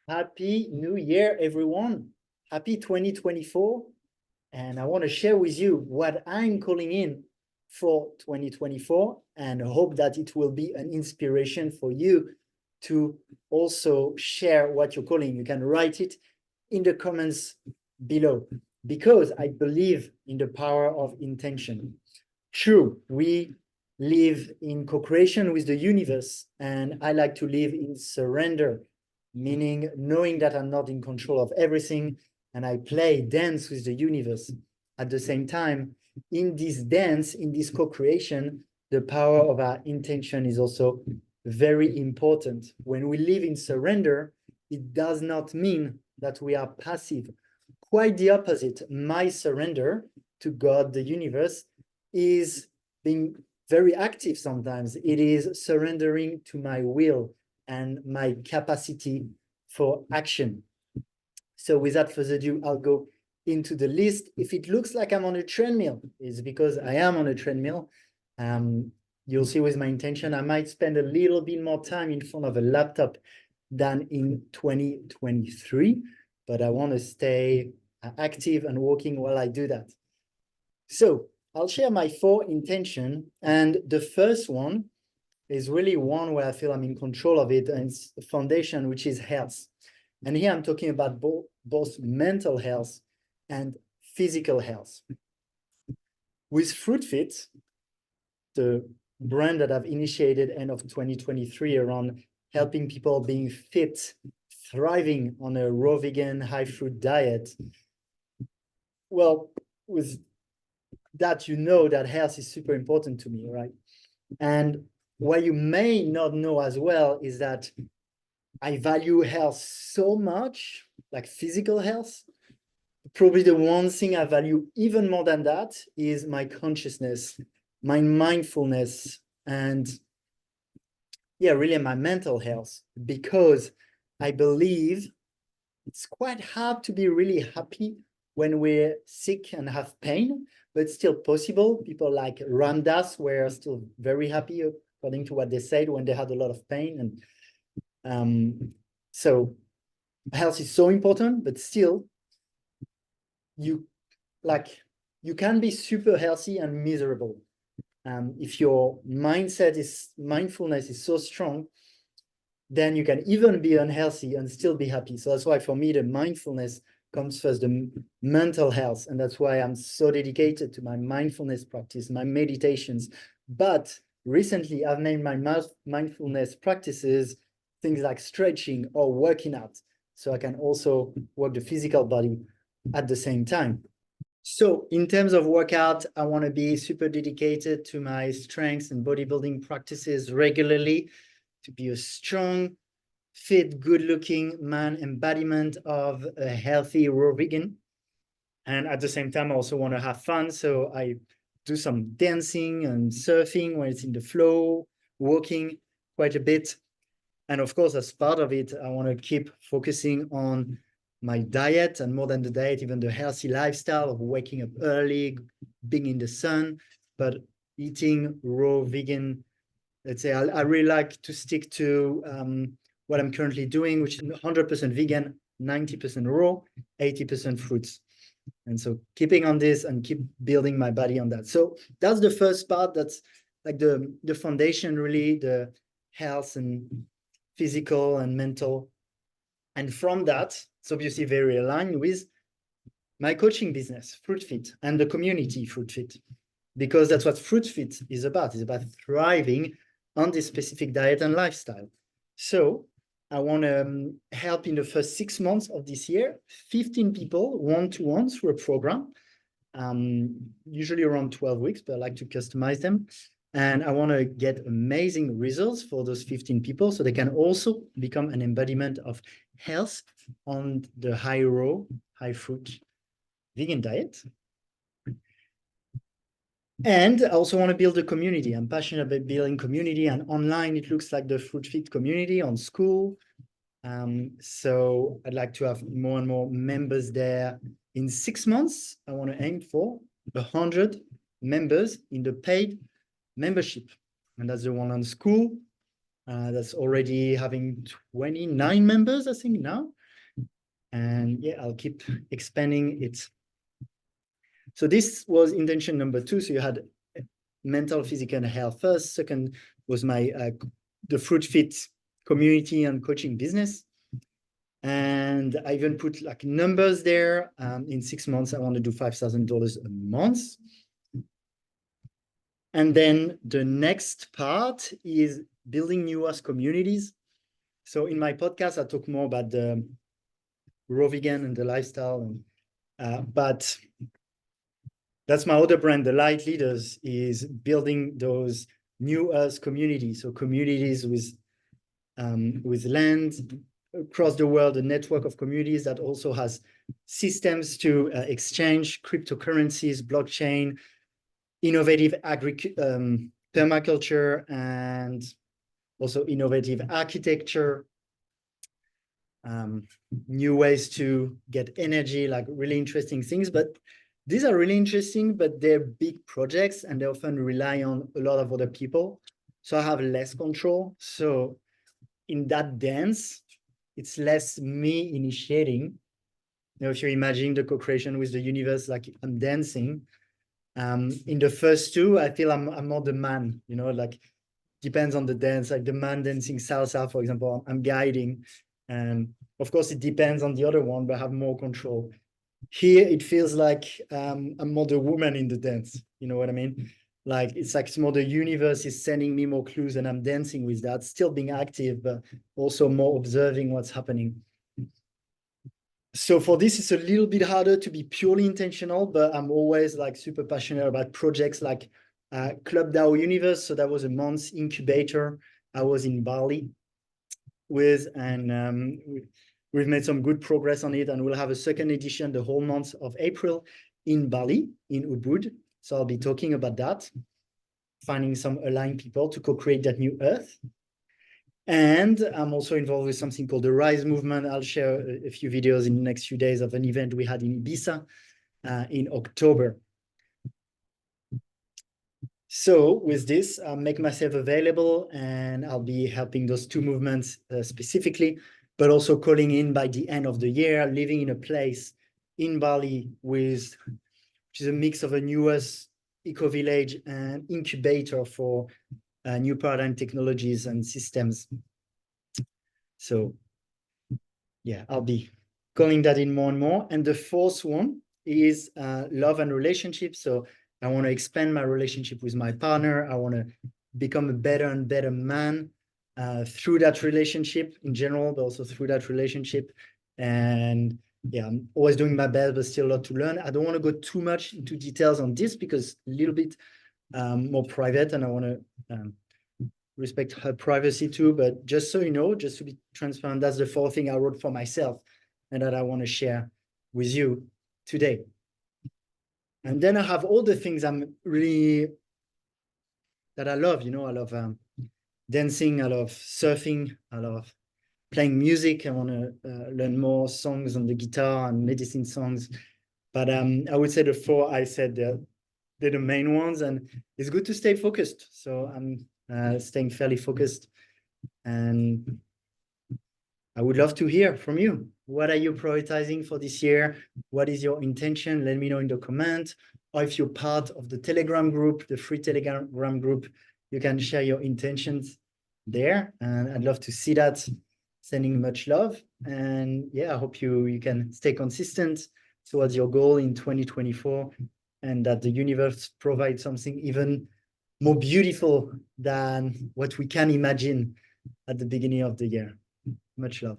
Happy New Year, everyone. Happy 2024. And I want to share with you what I'm calling in for 2024 and hope that it will be an inspiration for you to also share what you're calling. You can write it in the comments below because I believe in the power of intention. True, we live in co-creation with the universe, and I like to live in surrender, meaning knowing that I'm not in control of everything and I dance with the universe. At the same time, in this dance, in this co-creation, the power of our intention is also very important. When we live in surrender, it does not mean that we are passive. Quite the opposite. My surrender to God, the universe, is being very active sometimes. It is surrendering to my will and my capacity for action. So without further ado, I'll go into the list. If it looks like I'm on a treadmill, it's because I am on a treadmill. You'll see with my intention, I might spend a little bit more time in front of a laptop than in 2023, but I want to stay active and working while I do that. So I'll share my 4 intentions, and the first one is really one where I feel I'm in control of it, and it's the foundation, which is health. And here I'm talking about both mental health and physical health. With Fruitfit, the brand that I've initiated end of 2023 around helping people being fit, thriving on a raw vegan, high fruit diet. Well, with that, you know that health is super important to me, right? And what you may not know as well is that I value health so much, like physical health. Probably the one thing I value even more than that is my consciousness, my mindfulness, and really my mental health, because I believe it's quite hard to be really happy when we're sick and have pain, but it's still possible. People like Ram Dass were still very happy, according to what they said, when they had a lot of pain. And so health is so important, but still you can be super healthy and miserable. If your mindfulness is so strong, then you can even be unhealthy and still be happy. So that's why for me, the mindfulness comes first, the mental health. And that's why I'm so dedicated to my mindfulness practice, my meditations. But recently I've named my mindfulness practices things like stretching or working out. So I can also work the physical body at the same time. So in terms of workout, I want to be super dedicated to my strengths and bodybuilding practices regularly to be a strong, fit, good-looking man embodiment of a healthy raw vegan. And at the same time, I also want to have fun. So I do some dancing and surfing when it's in the flow, walking quite a bit. And of course, as part of it, I want to keep focusing on my diet, and more than the diet, even the healthy lifestyle of waking up early, being in the sun, but eating raw vegan. Let's say I really like to stick to what I'm currently doing, which is 100% vegan, 90% raw, 80% fruits. And so keeping on this and keep building my body on that. So that's the first part. That's like the foundation, really, the health and physical and mental. And from that, it's obviously very aligned with my coaching business, Fruitfit, and the community Fruitfit, because that's what Fruitfit is about. It's about thriving on this specific diet and lifestyle. So I want to help in the first 6 months of this year, 15 people one-to-one through a program, usually around 12 weeks, but I like to customize them. And I want to get amazing results for those 15 people so they can also become an embodiment of health on the high raw, high fruit vegan diet. And I also want to build a community. I'm passionate about building community, and online it looks like the Fruitfit community on School. So I'd like to have more and more members there. In 6 months, I want to aim for 100 members in the paid membership. And that's the one on School. That's already having 29 members, I think, now. And yeah, I'll keep expanding it. So this was intention number 2. So you had mental, physical, and health first. Second was my the Fruitfit community and coaching business. And I even put like numbers there. In 6 months, I want to do $5,000 a month. And then the next part is building new earth communities. So in my podcast, I talk more about the raw vegan and the lifestyle. But that's my other brand, the Light Leaders, is building those new earth communities. So communities with land across the world, a network of communities that also has systems to exchange cryptocurrencies, blockchain, innovative permaculture, and also innovative architecture, new ways to get energy, like really interesting things. But these are really interesting, but they're big projects and they often rely on a lot of other people. So I have less control. So in that dance, it's less me initiating. You know, if you imagine the co-creation with the universe, like I'm dancing. In the first two, I feel I'm not the man, you know, like depends on the dance, like the man dancing salsa, for example, I'm guiding. And of course, it depends on the other one, but I have more control. Here, it feels like I'm more the woman in the dance. You know what I mean? Like it's like it's more the universe is sending me more clues and I'm dancing with that, still being active, but also more observing what's happening. So for this, it's a little bit harder to be purely intentional, but I'm always like super passionate about projects like Club DAO Universe. So that was a month's incubator. I was in Bali with, and we've made some good progress on it. And we'll have a second edition the whole month of April in Bali, in Ubud. So I'll be talking about that, finding some aligned people to co-create that new earth. And I'm also involved with something called the Rise Movement. I'll share a few videos in the next few days of an event we had in Ibiza in October. So with this, I'll make myself available and I'll be helping those two movements specifically, but also calling in by the end of the year, living in a place in Bali which is a mix of a newest eco-village and incubator for new paradigm technologies and systems. So yeah, I'll be calling that in more and more. And the fourth one is love and relationships. So I want to expand my relationship with my partner. I want to become a better and better man through that relationship in general, but also through that relationship. And yeah, I'm always doing my best, but still a lot to learn. I don't want to go too much into details on this because a little bit more private, and I want to respect her privacy too. But just so you know, just to be transparent, that's the fourth thing I wrote for myself and that I want to share with you today. And then I have all the things I'm really, that I love, you know, I love dancing, I love surfing, I love playing music. I want to learn more songs on the guitar and medicine songs. But I would say the four I said, they're the main ones, and it's good to stay focused. So I'm staying fairly focused, and I would love to hear from you. What are you prioritizing for this year? What is your intention? Let me know in the comment. Or if you're part of the Telegram group, the free Telegram group, you can share your intentions there. And I'd love to see that. Sending much love. And yeah, I hope you can stay consistent towards your goal in 2024 and that the universe provides something even more beautiful than what we can imagine at the beginning of the year. Much love.